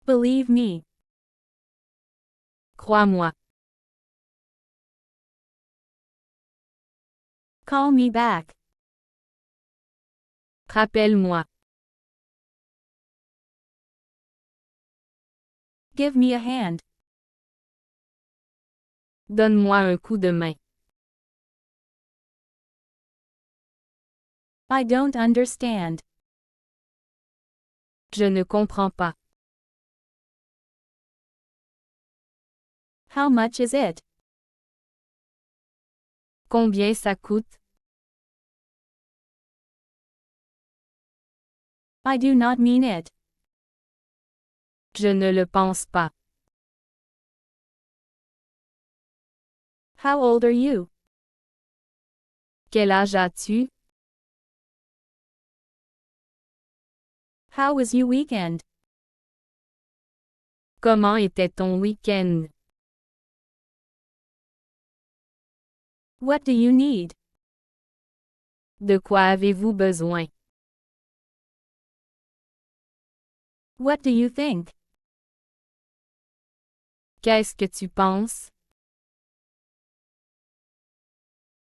Believe me. Crois-moi. Call me back. Rappelle-moi. Give me a hand. Donne-moi un coup de main. I don't understand. Je ne comprends pas. How much is it? Combien ça coûte? I do not mean it. Je ne le pense pas. How old are you? Quel âge as-tu? How was your weekend? Comment était ton week-end? What do you need? De quoi avez-vous besoin? What do you think? Qu'est-ce que tu penses?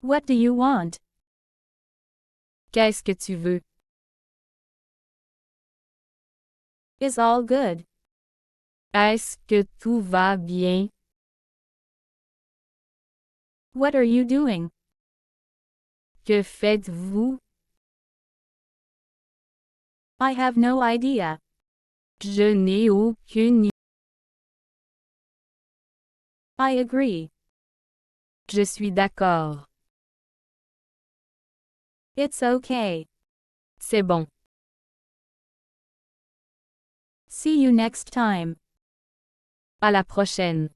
What do you want? Qu'est-ce que tu veux? Is all good? Est-ce que tout va bien? What are you doing? Que faites-vous? I have no idea. Je n'ai aucune idée. I agree. Je suis d'accord. It's okay. C'est bon. See you next time. À la prochaine.